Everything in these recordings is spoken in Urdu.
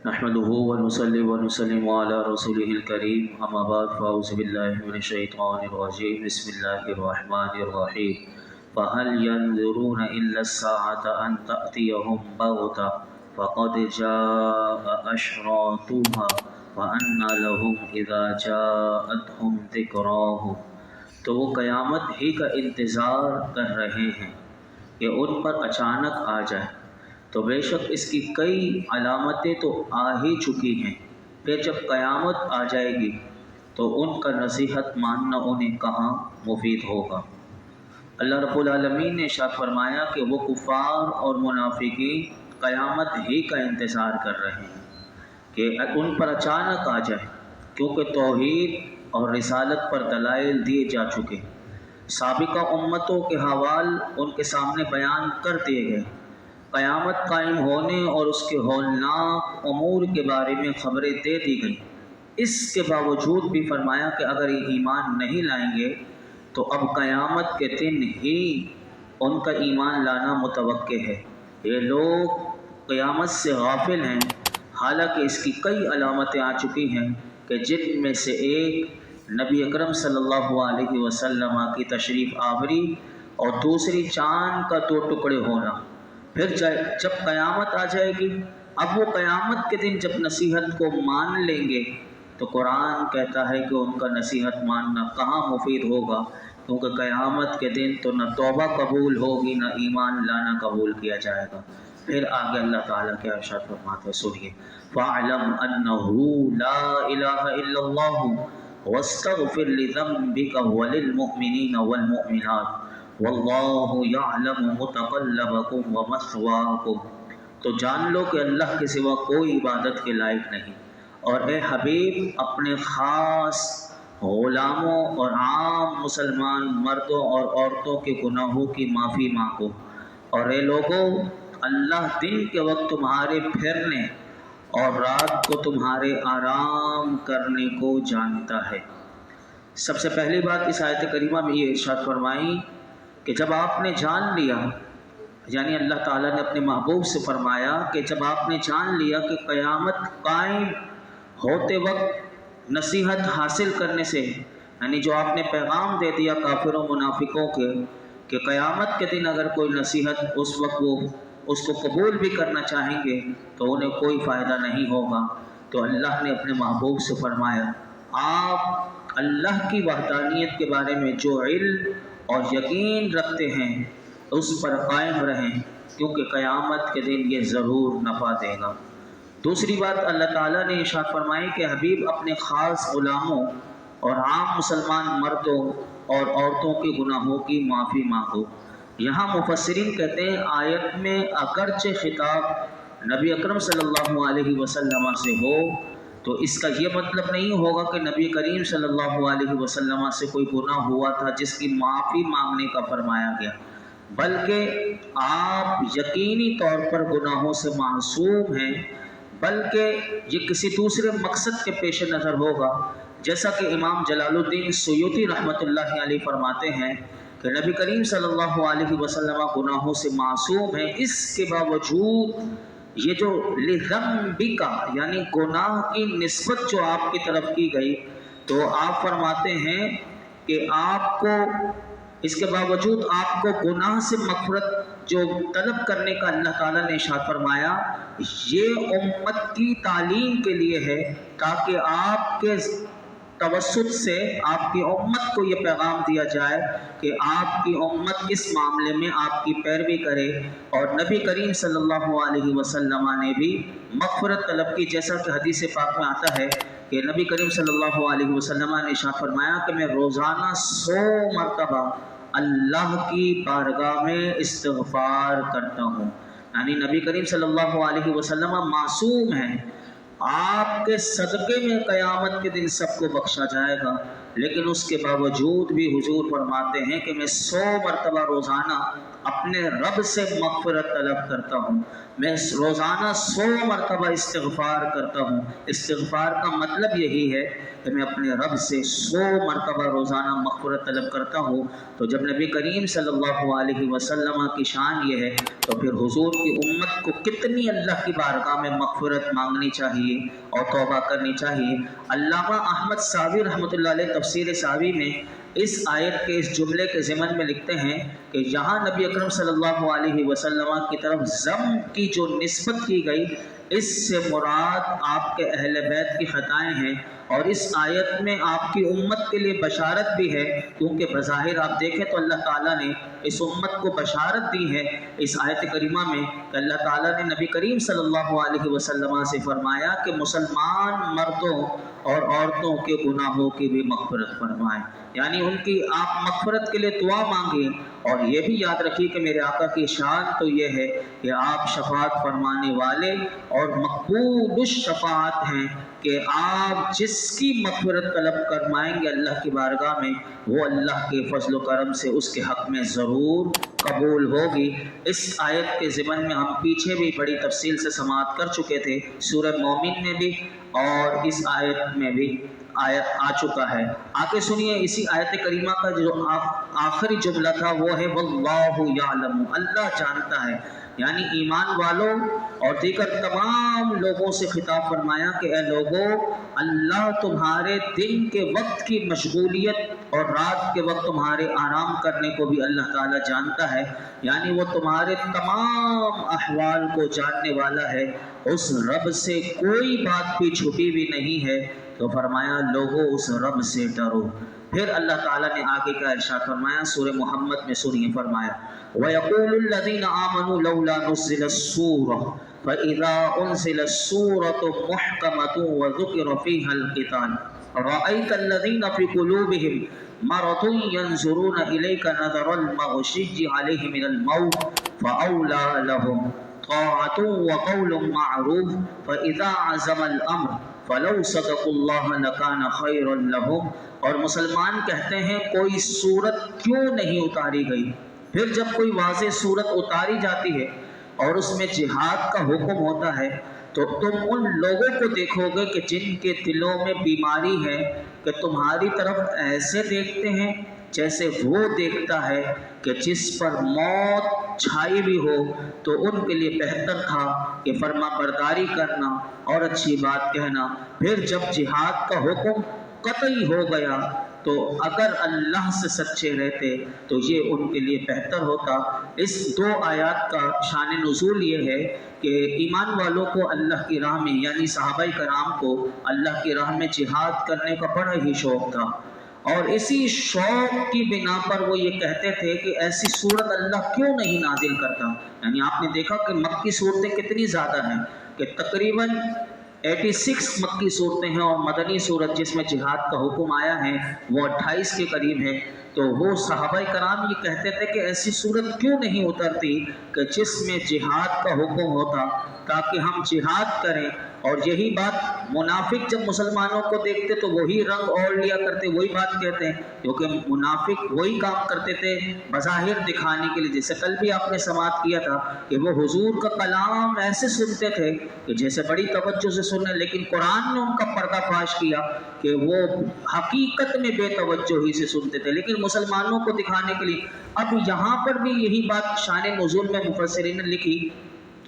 نحمده ونصلي ونسلم على رسوله الكريم اما بعد فاعوذ بالله من الشيطان الرجيم بسم الله الرحمن الرحيم فهل ينظرون الا الساعة ان تأتيهم بغتة فقد جاء اشراطها وأنى لهم اذا جاءتهم ذكراهم۔ تو وہ قیامت ہی کا انتظار کر رہے ہیں کہ ان پر اچانک آ جائے، تو بے شک اس کی کئی علامتیں تو آ ہی چکی ہیں۔ پھر جب قیامت آ جائے گی تو ان کا نصیحت ماننا انہیں کہاں مفید ہوگا۔ اللہ رب العالمین نے ارشاد فرمایا کہ وہ کفار اور منافقین قیامت ہی کا انتظار کر رہے ہیں کہ ان پر اچانک آ جائے، کیونکہ توحید اور رسالت پر دلائل دیے جا چکے، سابقہ امتوں کے حوال ان کے سامنے بیان کر دیے گئے، قیامت قائم ہونے اور اس کے ہولناک امور کے بارے میں خبریں دے دی گئیں۔ اس کے باوجود بھی فرمایا کہ اگر یہ ایمان نہیں لائیں گے تو اب قیامت کے دن ہی ان کا ایمان لانا متوقع ہے۔ یہ لوگ قیامت سے غافل ہیں، حالانکہ اس کی کئی علامتیں آ چکی ہیں کہ جن میں سے ایک نبی اکرم صلی اللہ علیہ وسلم کی تشریف آوری اور دوسری چاند کا 2 ٹکڑے ہونا۔ پھر جب قیامت آ جائے گی، اب وہ قیامت کے دن جب نصیحت کو مان لیں گے تو قرآن کہتا ہے کہ ان کا نصیحت ماننا کہاں مفید ہوگا، کیونکہ قیامت کے دن تو نہ توبہ قبول ہوگی نہ ایمان لانا قبول کیا جائے گا۔ پھر آگے اللہ تعالیٰ کیا ارشاد فرماتے ہیں، سنیے، فَاعْلَمْ أَنَّهُ لَا إِلَٰهَ إِلَّا اللَّهُ وَاسْتَغْفِرْ لِذَنبِكَ وَلِلْمُؤْمِنِينَ وَالْمُؤْمِنَاتِ واللہ یعلم متقلبکم ومثواکم۔ تو جان لو کہ اللہ کے سوا کوئی عبادت کے لائق نہیں، اور اے حبیب اپنے خاص غلاموں اور عام مسلمان مردوں اور عورتوں کے گناہوں کی معافی مانگو، اور اے لوگوں اللہ دن کے وقت تمہارے پھرنے اور رات کو تمہارے آرام کرنے کو جانتا ہے۔ سب سے پہلی بات اس آیت کریمہ میں یہ ارشاد فرمائی کہ جب آپ نے جان لیا، یعنی اللہ تعالیٰ نے اپنے محبوب سے فرمایا کہ جب آپ نے جان لیا کہ قیامت قائم ہوتے وقت نصیحت حاصل کرنے سے، یعنی جو آپ نے پیغام دے دیا کافروں منافقوں کے کہ قیامت کے دن اگر کوئی نصیحت اس وقت وہ اس کو قبول بھی کرنا چاہیں گے تو انہیں کوئی فائدہ نہیں ہوگا، تو اللہ نے اپنے محبوب سے فرمایا آپ اللہ کی وحدانیت کے بارے میں جو علم اور یقین رکھتے ہیں اس پر قائم رہیں، کیونکہ قیامت کے دن یہ ضرور نفع دے گا۔ دوسری بات اللہ تعالیٰ نے ارشاد فرمائی کہ حبیب اپنے خاص غلاموں اور عام مسلمان مردوں اور عورتوں کے گناہوں کی معافی مانگو۔ یہاں مفسرین کہتے ہیں آیت میں اگرچہ خطاب نبی اکرم صلی اللہ علیہ وسلم سے ہو تو اس کا یہ مطلب نہیں ہوگا کہ نبی کریم صلی اللہ علیہ وسلم سے کوئی گناہ ہوا تھا جس کی معافی مانگنے کا فرمایا گیا، بلکہ آپ یقینی طور پر گناہوں سے معصوم ہیں، بلکہ یہ کسی دوسرے مقصد کے پیش نظر ہوگا، جیسا کہ امام جلال الدین سیوطی رحمۃ اللہ علیہ فرماتے ہیں کہ نبی کریم صلی اللہ علیہ وسلم گناہوں سے معصوم ہیں، اس کے باوجود یہ جو لذنبکا یعنی گناہ کی نسبت جو آپ کی طرف کی گئی، تو آپ فرماتے ہیں کہ آپ کو اس کے باوجود آپ کو گناہ سے مغفرت جو طلب کرنے کا اللہ تعالیٰ نے ارشاد فرمایا، یہ امت کی تعلیم کے لیے ہے تاکہ آپ کے توسط سے آپ کی امت کو یہ پیغام دیا جائے کہ آپ کی امت اس معاملے میں آپ کی پیروی کرے، اور نبی کریم صلی اللہ علیہ وسلم نے بھی مغفرت طلب کی، جیسا کہ حدیث پاک میں آتا ہے کہ نبی کریم صلی اللہ علیہ وسلم نے ارشاد فرمایا کہ میں روزانہ 100 مرتبہ اللہ کی بارگاہ میں استغفار کرتا ہوں، یعنی نبی کریم صلی اللہ علیہ وسلم معصوم ہیں، آپ کے صدقے میں قیامت کے دن سب کو بخشا جائے گا، لیکن اس کے باوجود بھی حضور فرماتے ہیں کہ میں 100 مرتبہ روزانہ اپنے رب سے مغفرت طلب کرتا ہوں، میں روزانہ 100 مرتبہ استغفار کرتا ہوں۔ استغفار کا مطلب یہی ہے کہ میں اپنے رب سے 100 مرتبہ روزانہ مغفرت طلب کرتا ہوں۔ تو جب نبی کریم صلی اللہ علیہ وسلم کی شان یہ ہے تو پھر حضور کی امت کو کتنی اللہ کی بارگاہ میں مغفرت مانگنی چاہیے اور توبہ کرنی چاہیے۔ علامہ احمد ساوی رحمۃ اللہ علیہ تفسیر ساوی میں اس آیت کے اس جملے کے ضمن میں لکھتے ہیں کہ یہاں نبی اکرم صلی اللہ علیہ وسلم کی طرف ذم کی جو نسبت کی گئی، اس سے مراد آپ کے اہل بیت کی خطائیں ہیں، اور اس آیت میں آپ کی امت کے لیے بشارت بھی ہے، کیونکہ بظاہر آپ دیکھیں تو اللہ تعالیٰ نے اس امت کو بشارت دی ہے اس آیت کریمہ میں کہ اللہ تعالیٰ نے نبی کریم صلی اللہ علیہ وسلم سے فرمایا کہ مسلمان مردوں اور عورتوں کے گناہوں کی بھی مغفرت فرمائیں، یعنی ان کی آپ مغفرت کے لیے دعا مانگیں۔ اور یہ بھی یاد رکھیے کہ میرے آقا کی شان تو یہ ہے کہ آپ شفاعت فرمانے والے اور مقبول الشفاعت ہیں، کہ آپ جس کی مغفرت طلب فرمائیں گے اللہ کی بارگاہ میں، وہ اللہ کے فضل و کرم سے اس کے حق میں ضرور قبول ہوگی۔ اس آیت کے ضمن میں ہم پیچھے بھی بڑی تفصیل سے سماعت کر چکے تھے، سورہ مومن میں بھی اور اس آیت میں بھی آیت آ چکا ہے۔ آگے سنیے اسی آیت کریمہ کا جو آخری جملہ تھا وہ ہے واللہ یعلم، اللہ جانتا ہے، یعنی ایمان والوں اور دیگر تمام لوگوں سے خطاب فرمایا کہ اے لوگوں، اللہ تمہارے دن کے وقت کی مشغولیت اور رات کے وقت تمہارے آرام کرنے کو بھی اللہ تعالیٰ جانتا ہے، یعنی وہ تمہارے تمام احوال کو جاننے والا ہے، اس رب سے کوئی بات بھی چھپی بھی نہیں ہے۔ تو فرمایا لوگوں اس رب سے ڈرو۔ پھر اللہ تعالیٰ نے آگے کا ارشاد فرمایا، سورہ محمد میں سنیے، فرمایا وَيَقُولُ الَّذِينَ آمَنُوا لَوْلَا نُزِّلَتْ سُورَةٌ فَإِذَا أُنزِلَتْ سُورَةٌ مُحْكَمَةٌ وَذُكِرَ فِيهَا الْقِتَالُ رَأَيْتَ الَّذِينَ فِي قُلُوبِهِمْ مَرَضٌ يَنظُرُونَ إِلَيْكَ نَظَرَ الْمَغْشِيِّ عَلَيْهِ مِنَ الْمَوْتِ فَأَوْلَىٰ لَهُمْ طَاعَةٌ وَقَوْلٌ مَّعْرُوفٌ فَإِذَا عَزَمَ الْأَمْرُ فَلَوْ صَدَقُوا اللَّهَ لَكَانَ خَيْرًا لَّهُمْ۔ اور مسلمان کہتے ہیں کوئی صورت کیوں نہیں اتاری گئی؟ پھر جب کوئی واضح صورت اتاری جاتی ہے اور اس میں جہاد کا حکم ہوتا ہے تو تم ان لوگوں کو دیکھو گے کہ جن کے دلوں میں بیماری ہے کہ تمہاری طرف ایسے دیکھتے ہیں جیسے وہ دیکھتا ہے کہ جس پر موت چھائی بھی ہو، تو ان کے لیے بہتر تھا کہ فرما برداری کرنا اور اچھی بات کہنا۔ پھر جب جہاد کا حکم قطعی ہو گیا تو اگر اللہ سے سچے رہتے تو یہ ان کے لیے بہتر ہوتا۔ اس دو آیات کا شان نزول یہ ہے کہ ایمان والوں کو اللہ کی راہ میں، یعنی صحابہ کرام کو اللہ کی راہ میں جہاد کرنے کا بڑا ہی شوق تھا، اور اسی شوق کی بنا پر وہ یہ کہتے تھے کہ ایسی صورت اللہ کیوں نہیں نازل کرتا۔ یعنی آپ نے دیکھا کہ مکی صورتیں کتنی زیادہ ہیں، کہ تقریباً 86 مکی صورتیں ہیں، اور مدنی صورت جس میں جہاد کا حکم آیا ہے وہ 28 کے قریب ہے۔ تو وہ صحابہ کرام یہ کہتے تھے کہ ایسی صورت کیوں نہیں اترتی کہ جس میں جہاد کا حکم ہوتا تاکہ ہم جہاد کریں۔ اور یہی بات منافق جب مسلمانوں کو دیکھتے تو وہی رنگ اوڑھ لیا کرتے، وہی بات کہتے ہیں، کیونکہ منافق وہی کام کرتے تھے بظاہر دکھانے کے لیے۔ جیسے کل بھی آپ نے سماعت کیا تھا کہ وہ حضور کا کلام ایسے سنتے تھے کہ جیسے بڑی توجہ سے سننے، لیکن قرآن نے ان کا پردہ فاش کیا کہ وہ حقیقت میں بے توجہی سے سنتے تھے، لیکن مسلمانوں کو دکھانے کے لیے۔ اب یہاں پر بھی یہی بات شان نزول میں مفسرین نے لکھی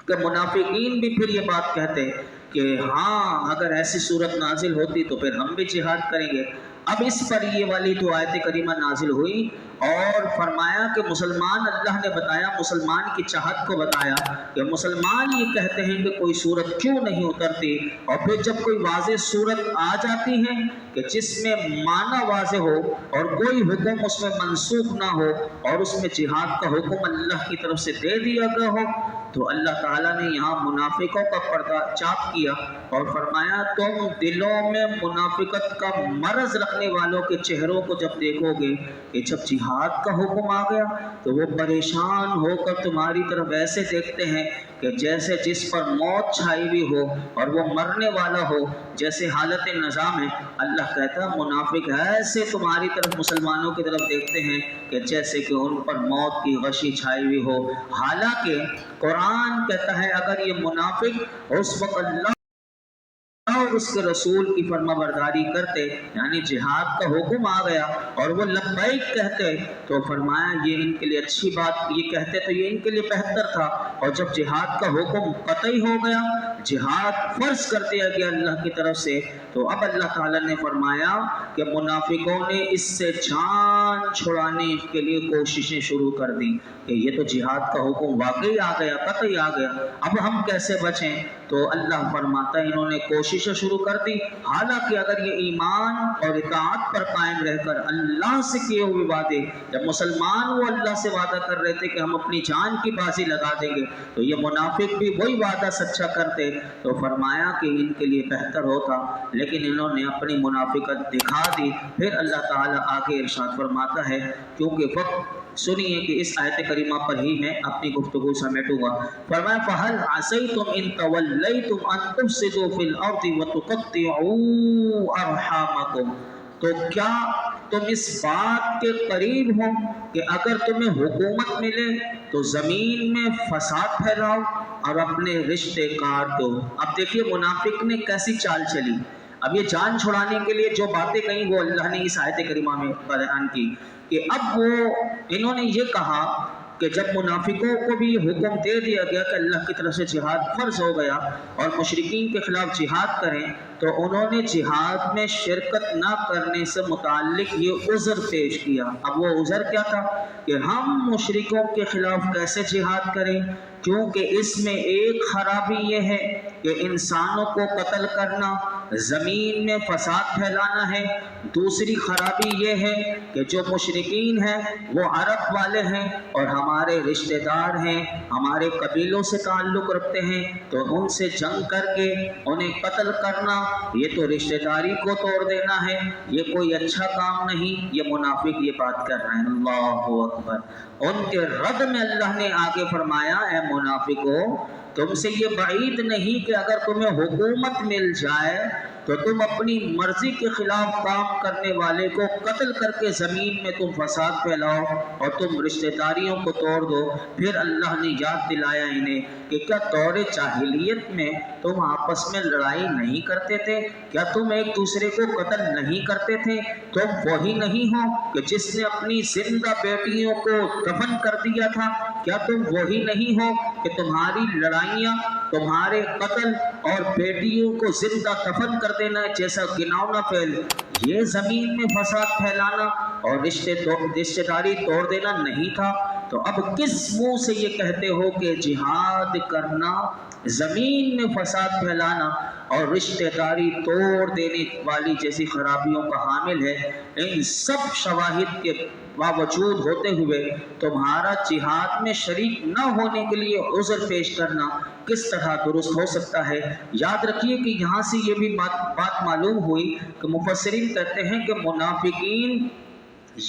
کہ منافقین بھی پھر یہ بات کہتے کہ ہاں اگر ایسی صورت نازل ہوتی تو پھر ہم بھی جہاد کریں گے۔ اب اس پر یہ والی تو آیت کریمہ نازل ہوئی اور فرمایا کہ مسلمان، اللہ نے بتایا مسلمان کی چاہت کو بتایا کہ مسلمان یہ کہتے ہیں کہ کوئی صورت کیوں نہیں اترتی، اور پھر جب کوئی واضح صورت آ جاتی ہے کہ جس میں معنی واضح ہو اور کوئی حکم اس میں منسوخ نہ ہو اور اس میں جہاد کا حکم اللہ کی طرف سے دے دیا گیا ہو، تو اللہ تعالیٰ نے یہاں منافقوں کا پردہ چاک کیا اور فرمایا تم دلوں میں منافقت کا مرض رکھنے والوں کے چہروں کو جب دیکھو گے کہ جب جہاد کا حکم آ گیا تو وہ پریشان ہو کر تمہاری طرف ایسے دیکھتے ہیں کہ جیسے جس پر موت چھائی ہوئی ہو اور وہ مرنے والا ہو، جیسے حالت نظام ہے۔ اللہ کہتا ہے منافق ایسے تمہاری طرف مسلمانوں کی طرف دیکھتے ہیں کہ جیسے کہ ان پر موت کی غشی چھائی ہوئی ہو۔ حالانکہ قرآن کہتا ہے اگر یہ منافق اس وقت اللہ اور اس کے رسول کی فرما برداری کرتے، یعنی جہاد کا حکم آ گیا اور وہ لبیک کہتے، تو فرمایا یہ ان کے لیے اچھی بات، یہ کہتے تو یہ ان کے لیے بہتر تھا۔ اور جب جہاد کا حکم قطعی ہو گیا، جہاد فرض کر دیا گیا اللہ کی طرف سے، تو اب اللہ تعالیٰ نے فرمایا کہ منافقوں نے اس سے جان چھڑانے کے لیے کوششیں شروع کر دی کہ یہ تو جہاد کا حکم واقعی آ گیا، قطعی آ گیا، اب ہم کیسے بچیں؟ تو اللہ فرماتا ہے انہوں نے کوششیں شروع کر دی، حالانکہ اگر یہ ایمان اور اطاعت پر قائم رہ کر اللہ سے کیے ہوئے وعدے، جب مسلمان وہ اللہ سے وعدہ کر رہے تھے کہ ہم اپنی جان کی بازی لگا دیں گے، تو یہ منافق بھی وہی وعدہ سچا کرتے، تو فرمایا کہ ان کے لیے بہتر ہوتا، لیکن انہوں نے اپنی منافقت دکھا دی۔ پھر اللہ تعالیٰ آگے ارشاد فرماتا ہے، کیونکہ وقت سنیے کہ اس آیت کریمہ پر ہی میں اپنی گفتگو سمیٹوں گا۔ فرمایا فَهَلْ عَصَيْتُمْ إِن تَوَلَّيْتُمْ أَن تُفْسِدُوا فِي الْأَرْضِ وَتُقَطِّعُوا أَرْحَامَكُمْ، تو کیا تم اس بات کے قریب ہو کہ اگر تمہیں حکومت ملے تو زمین میں فساد پھیلاؤ اور اپنے رشتے کاٹ دو۔ اب دیکھیے منافق نے کیسی چال چلی، اب یہ جان چھڑانے کے لیے جو باتیں کہیں وہ اللہ نے اس آیت کریمہ میں بیان کی کہ اب وہ انہوں نے یہ کہا کہ جب منافقوں کو بھی یہ حکم دے دیا گیا کہ اللہ کی طرف سے جہاد فرض ہو گیا اور مشرکین کے خلاف جہاد کریں، تو انہوں نے جہاد میں شرکت نہ کرنے سے متعلق یہ عذر پیش کیا۔ اب وہ عذر کیا تھا کہ ہم مشرکوں کے خلاف کیسے جہاد کریں، کیونکہ اس میں ایک خرابی یہ ہے کہ انسانوں کو قتل کرنا، زمین میں فساد پھیلانا ہے۔ دوسری خرابی یہ ہے کہ جو مشرکین ہیں وہ عرب والے ہیں اور ہمارے رشتہ دار ہیں، ہمارے قبیلوں سے تعلق رکھتے ہیں، تو ان سے جنگ کر کے انہیں قتل کرنا، یہ تو رشتہ داری کو توڑ دینا ہے، یہ کوئی اچھا کام نہیں۔ یہ منافق یہ بات کر رہے ہیں، اللہ اکبر۔ ان کے رد میں اللہ نے آگے فرمایا اے منافقو، تم سے یہ بعید نہیں کہ اگر تمہیں حکومت مل جائے تو تم اپنی مرضی کے خلاف کام کرنے والے کو قتل کر کے زمین میں تم فساد پھیلاؤ اور تم رشتہ داریوں کو توڑ دو۔ پھر اللہ نے یاد دلایا انہیں کہ کیا دور جاہلیت میں تم آپس میں لڑائی نہیں کرتے تھے؟ کیا تم ایک دوسرے کو قتل نہیں کرتے تھے؟ تم وہی نہیں ہو کہ جس نے اپنی زندہ بیٹیوں کو دفن کر دیا تھا؟ کیا تم وہی نہیں ہو کہ تمہاری لڑائیاں، تمہارے قتل اور بیٹیوں کو زندہ دفن کر دینا جیسا گناؤنا فعل یہ زمین میں فساد پھیلانا اور رشتہ داری توڑ دینا نہیں تھا؟ تو اب کس منہ سے یہ کہتے ہو کہ جہاد کرنا زمین میں فساد پھیلانا اور رشتہ داری توڑ دینے والی جیسی خرابیوں کا حامل ہے؟ ان سب شواہد کے باوجود ہوتے ہوئے تمہارا جہاد میں شریک نہ ہونے کے لیے عذر پیش کرنا کس طرح درست ہو سکتا ہے؟ یاد رکھیے کہ یہاں سے یہ بھی بات معلوم ہوئی کہ مفسرین کہتے ہیں کہ منافقین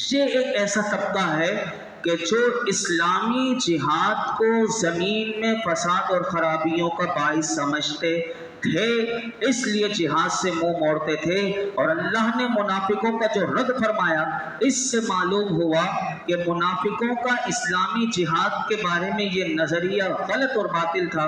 یہ ایک ایسا طبقہ ہے کہ جو اسلامی جہاد کو زمین میں فساد اور خرابیوں کا باعث سمجھتے تھے، اس لیے جہاد سے منہ موڑتے تھے۔ اور اللہ نے منافقوں کا جو رد فرمایا، اس سے معلوم ہوا کہ منافقوں کا اسلامی جہاد کے بارے میں یہ نظریہ غلط اور باطل تھا۔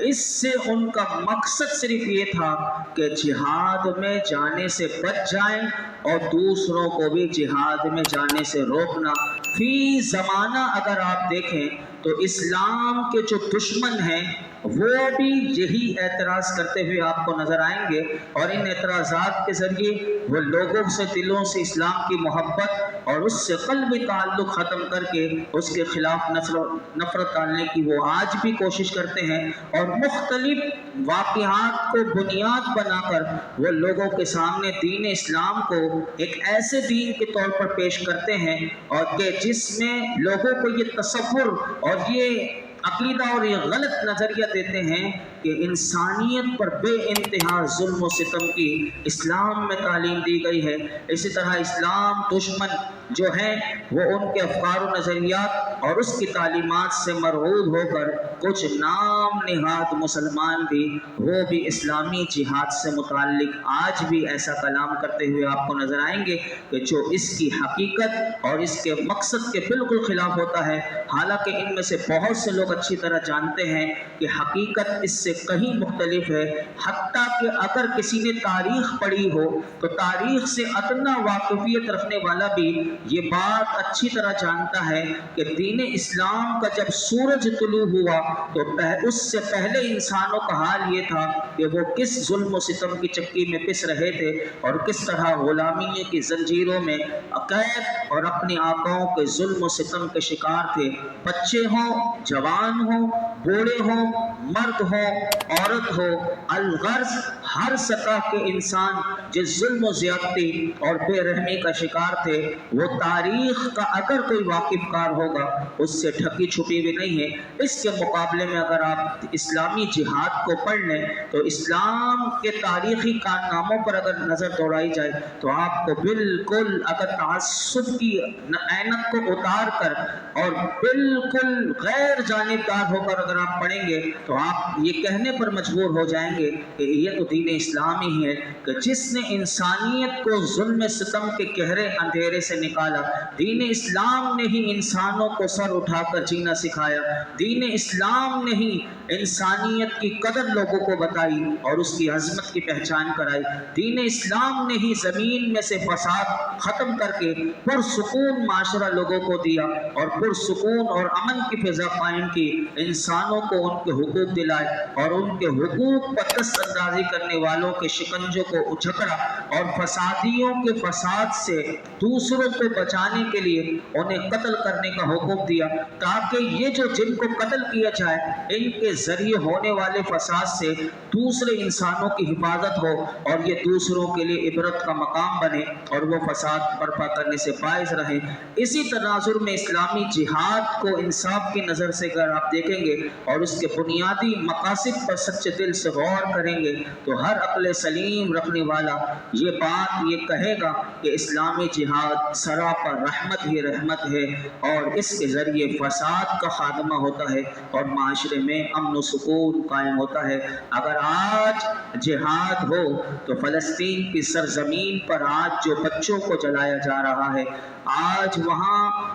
اس سے ان کا مقصد صرف یہ تھا کہ جہاد میں جانے سے بچ جائیں اور دوسروں کو بھی جہاد میں جانے سے روکنا۔ فی زمانہ اگر آپ دیکھیں تو اسلام کے جو دشمن ہیں وہ بھی یہی اعتراض کرتے ہوئے آپ کو نظر آئیں گے، اور ان اعتراضات کے ذریعے وہ لوگوں سے دلوں سے اسلام کی محبت اور اس سے قلبی تعلق ختم کر کے اس کے خلاف نفرت ڈالنے کی وہ آج بھی کوشش کرتے ہیں، اور مختلف واقعات کو بنیاد بنا کر وہ لوگوں کے سامنے دین اسلام کو ایک ایسے دین کے طور پر پیش کرتے ہیں اور کہ جس میں لوگوں کو یہ تصور اور یہ عقیدہ اور یہ غلط نظریہ دیتے ہیں کہ انسانیت پر بے انتہا ظلم و ستم کی اسلام میں تعلیم دی گئی ہے۔ اسی طرح اسلام دشمن جو ہیں وہ ان کے افکار و نظریات اور اس کی تعلیمات سے مرعوب ہو کر کچھ نام نہاد مسلمان بھی وہ بھی اسلامی جہاد سے متعلق آج بھی ایسا کلام کرتے ہوئے آپ کو نظر آئیں گے کہ جو اس کی حقیقت اور اس کے مقصد کے بالکل خلاف ہوتا ہے، حالانکہ ان میں سے بہت سے لوگ اچھی طرح جانتے ہیں کہ حقیقت اس سے کہیں مختلف ہے۔ حتیٰ کہ اگر کسی نے تاریخ پڑھی ہو تو تاریخ سے ادنا واقفیت رکھنے والا بھی یہ بات اچھی طرح جانتا ہے کہ دین اسلام کا جب سورج طلوع ہوا تو اس سے پہلے انسانوں کا حال یہ تھا کہ وہ کس ظلم و ستم کی چکی میں پس رہے تھے اور کس طرح غلامی کی زنجیروں میں قید اور اپنے آقاؤں کے ظلم و ستم کے شکار تھے۔ بچے ہوں، جوان ہوں، بوڑھے ہوں، مرد ہوں، عورت ہو، الغرض ہر سطح کے انسان جس ظلم و زیادتی اور بے رحمی کا شکار تھے وہ تاریخ کا اگر کوئی واقف کار ہوگا اس سے ٹھکی چھپی بھی نہیں ہے۔ اس کے مقابلے میں اگر آپ اسلامی جہاد کو پڑھ لیں تو اسلام کے تاریخی کارناموں پر اگر نظر دوڑائی جائے تو آپ کو بالکل اگر تعصب کی عینت کو اتار کر اور بالکل غیر جانبدار ہو کر اگر آپ پڑھیں گے تو آپ یہ کہنے پر مجبور ہو جائیں گے کہ یہ تو دین اسلام ہی ہے کہ جس نے انسانیت کو ظلم ستم کے گہرے اندھیرے سے نکالا۔ دین اسلام نے ہی انسانوں کو سر اٹھا کر جینا سکھایا، دین اسلام نے ہی انسانیت کی قدر لوگوں کو بتائی اور اس کی عظمت کی پہچان کرائی، دین اسلام نے ہی زمین میں سے فساد ختم کر کے پرسکون معاشرہ لوگوں کو دیا اور پرسکون اور امن کی فضا قائم کی، انسانوں کو ان کے حقوق دلائے اور ان کے حقوق پر دست اندازی کرنے والوں کے شکنجوں کو جھکڑا اور فسادیوں کے فساد سے دوسروں کو بچانے کے لیے انہیں قتل کرنے کا حکم دیا تاکہ یہ جو جن کو قتل کیا جائے ان کے ذریعے ہونے والے فساد سے دوسرے انسانوں کی حفاظت ہو اور یہ دوسروں کے لیے عبرت کا مقام بنے اور وہ فساد برپا کرنے سے باعث رہے۔ اسی تناظر میں اسلامی جہاد کو انصاف کی نظر سے اگر آپ دیکھیں گے اور اس کے بنیادی مقاصد پر سچے دل سے غور کریں گے تو ہر عقل سلیم رکھنے والا یہ بات یہ کہے گا کہ اسلامی جہاد سراپا رحمت ہی رحمت ہے اور اس کے ذریعے فساد کا خاتمہ ہوتا ہے اور معاشرے میں امن و سکون قائم ہوتا ہے۔ اگر آج جہاد ہو تو فلسطین کی سرزمین پر آج جو بچوں کو جلایا جا رہا ہے، آج وہاں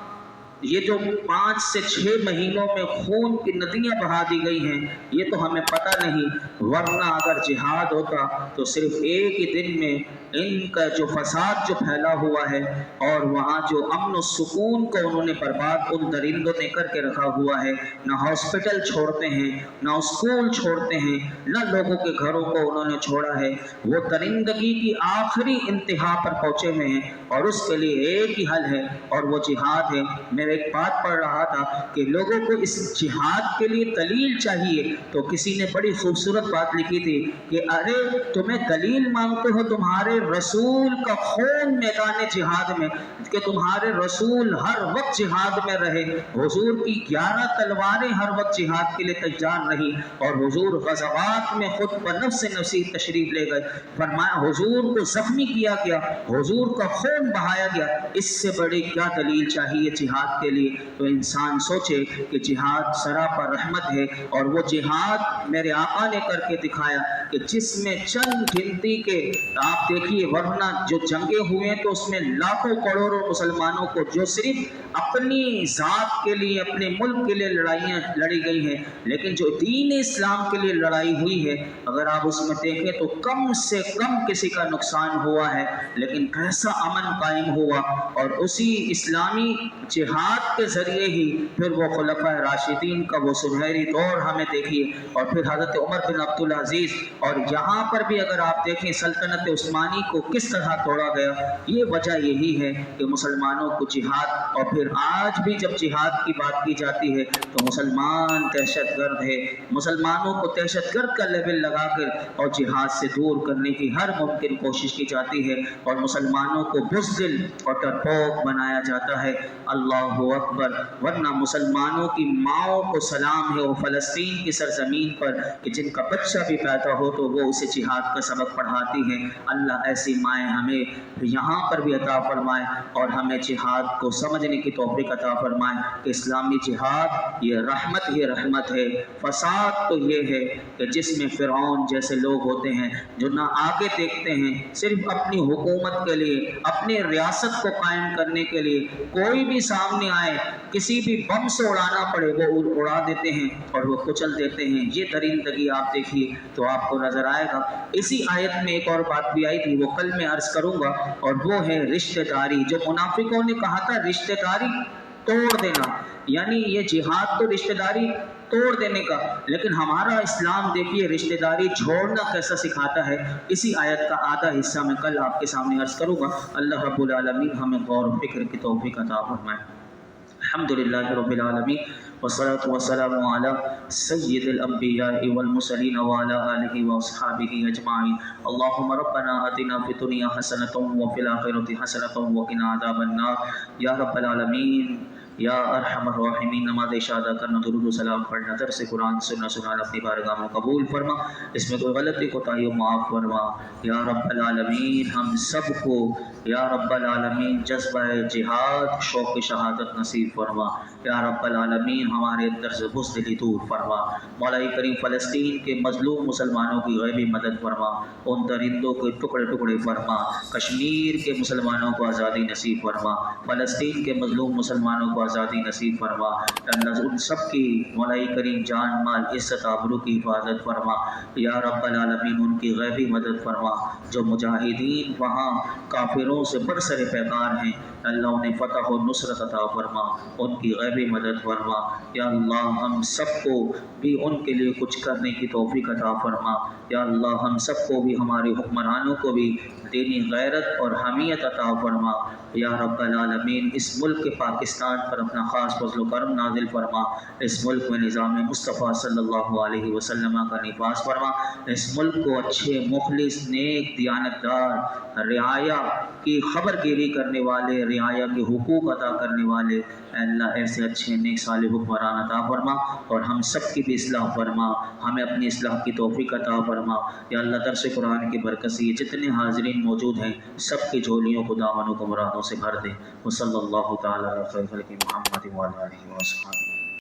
یہ جو 5 سے 6 مہینوں میں خون کی ندیاں بہا دی گئی ہیں یہ تو ہمیں پتہ نہیں، ورنہ اگر جہاد ہوتا تو صرف ایک ہی دن میں ان کا جو فساد جو پھیلا ہوا ہے اور وہاں جو امن و سکون کو انہوں نے برباد ان درندوں نے کر کے رکھا ہوا ہے، نہ ہاسپٹل چھوڑتے ہیں، نہ اسکول چھوڑتے ہیں، نہ لوگوں کے گھروں کو انہوں نے چھوڑا ہے، وہ درندگی کی آخری انتہا پر پہنچے ہوئے ہیں اور اس کے لیے ایک ہی حل ہے اور وہ جہاد ہے۔ میں ایک بات پڑھ رہا تھا کہ لوگوں کو اس جہاد کے لیے دلیل چاہیے تو کسی نے بڑی خوبصورت بات لکھی تھی کہ ارے تمہیں دلیل مانگتے ہو تمہارے رسول کا خون میدان جہاد میں کہ تمہارے رسول ہر وقت جہاد میں رہے، حضور کی 11 تلواریں ہر وقت جہاد کے لیے تیار رہی اور حضور غزوات میں خود بنفس نفسی تشریف لے گئے، فرمایا حضور کو زخمی کیا گیا، حضور کا خون بہایا گیا، اس سے بڑی کیا دلیل چاہیے جہاد کے لیے؟ تو انسان سوچے کہ جہاد سراپا رحمت ہے اور وہ جہاد میرے آقا نے کر کے دکھایا کہ جس میں چند گنتی کے آپ دیکھیے، ورنہ جو جنگیں ہوئے تو اس میں لاکھوں کروڑوں مسلمانوں کو جو صرف اپنی ذات کے لیے اپنے ملک کے لیے لڑائیاں لڑی گئی ہیں، لیکن جو دین اسلام کے لیے لڑائی ہوئی ہے اگر آپ اس میں دیکھیں تو کم سے کم کسی کا نقصان ہوا ہے لیکن کیسا امن قائم ہوا اور اسی اسلامی جہاد کے ذریعے ہی پھر وہ خلفائے راشدین کا وہ سنہری دور ہمیں دیکھیے اور پھر حضرت عمر بن عبدالعزیز اور یہاں پر بھی اگر آپ دیکھیں سلطنت عثمانی کو کس طرح توڑا گیا۔ یہ وجہ یہی ہے کہ مسلمانوں کو جہاد، اور پھر آج بھی جب جہاد کی بات کی جاتی ہے تو مسلمان دہشت گرد ہے، مسلمانوں کو دہشت گرد کا لیبل لگا کر اور جہاد سے دور کرنے کی ہر ممکن کوشش کی جاتی ہے اور مسلمانوں کو بزدل اور ڈرپوک بنایا جاتا ہے۔ اللہ اکبر۔ ورنہ مسلمانوں کی ماؤں کو سلام ہے وہ فلسطین کی سرزمین پر کہ جن کا بچہ بھی پیدا ہو تو وہ اسے جہاد کا سبق پڑھاتی ہیں۔ اللہ ایسی مائیں ہمیں یہاں پر بھی عطا فرمائے اور ہمیں جہاد کو سمجھنے کی توفیق عطا فرمائے کہ اسلامی جہاد یہ رحمت ہی رحمت ہے۔ فساد تو یہ ہے کہ جس میں فرعون جیسے لوگ ہوتے ہیں جو نہ آگے دیکھتے ہیں، صرف اپنی حکومت کے لیے، اپنی ریاست کو قائم کرنے کے لیے کوئی بھی سامنے آئے، کسی بھی بم سے اڑانا پڑے وہ اڑا دیتے ہیں اور وہ کچل دیتے ہیں۔ یہ درندگی آپ دیکھیے تو آپ کو نظر آئے گا۔ اسی آیت میں ایک اور بات بھی آئی تھی، وہ کل میں عرض کروں گا، اور وہ ہے رشتہ داری۔ جو منافقوں نے کہا تھا رشتہ داری توڑ دینا، یعنی یہ جہاد تو رشتہ داری توڑ دینے کا، لیکن ہمارا اسلام دیکھیے رشتہ داری چھوڑنا کیسا سکھاتا ہے۔ اسی آیت کا آدھا حصہ میں کل آپ کے سامنے عرض کروں گا۔ اللہ رب العالمین ہمیں غور و فکر کی توفیق عطا فرمائے۔ الحمدللہ رب العالمین والصلاة والسلام علی سید الانبیاء والمرسلین وعلی آلہ واصحابہ اجمعین۔ اللہم ربنا آتنا فی الدنیا حسنۃ وفی الآخرۃ حسنۃ وقنا عذاب النار۔ یا رب العالمین، یا ارحم الراحمین، نماز عشاء ادا کرنا، درود و سلام پڑھنا، درس قرآن سننا سنانا اپنی بارگاہ میں قبول فرما، اس میں کوئی غلطی کوتاہی ہو معاف فرما۔ یا رب العالمین ہم سب کو یا رب العالمین جذبہ جہاد، شوق شہادت نصیب فرما۔ یا رب العالمین ہمارے اندر سے بزدلی دور فرما۔ مولا کریم فلسطین کے مظلوم مسلمانوں کی غیبی مدد فرما، ان درندوں کے ٹکڑے ٹکڑے فرما۔ کشمیر کے مسلمانوں کو آزادی نصیب فرما، فلسطین کے مظلوم مسلمانوں کو آزادی نصیب فرما۔ اللہ ان سب کی مولا کریم جان مال عزت آبرو کی حفاظت فرما۔ یا رب العالمین ان کی غیبی مدد فرما۔ جو مجاہدین وہاں کافروں سے برسر پیکار ہیں، اللہ انہیں فتح و نصرت عطا فرما، ان کی غیبی مدد فرما۔ یا اللہ ہم سب کو بھی ان کے لیے کچھ کرنے کی توفیق عطا فرما۔ یا اللہ ہم سب کو بھی، ہمارے حکمرانوں کو بھی دینی غیرت اور حمیت عطا فرما۔ یا رب العالمین اس ملک پاکستان پر اپنا خاص فضل و کرم نازل فرما۔ اس ملک میں نظام مصطفیٰ صلی اللہ علیہ وسلم کا نفاذ فرما۔ اس ملک کو اچھے مخلص نیک دیانتدار رعایا کی خبر گیری کرنے والے، رعایا کے حقوق ادا کرنے والے، اے اللہ ایسے اچھے نیک صالح حکمران عطا فرما اور ہم سب کی بھی اصلاح فرما، ہمیں اپنی اصلاح کی توفیق عطا فرما۔ یا اللہ درس قرآن کی برکت سے یہ جتنے حاضرین موجود ہیں سب کی جھولیوں کو، دامنوں کو مرادوں سے بھر دے۔ وصلی اللہ تعالیٰ علی خیر خلق محمد وعلی آلہ وصحبہ۔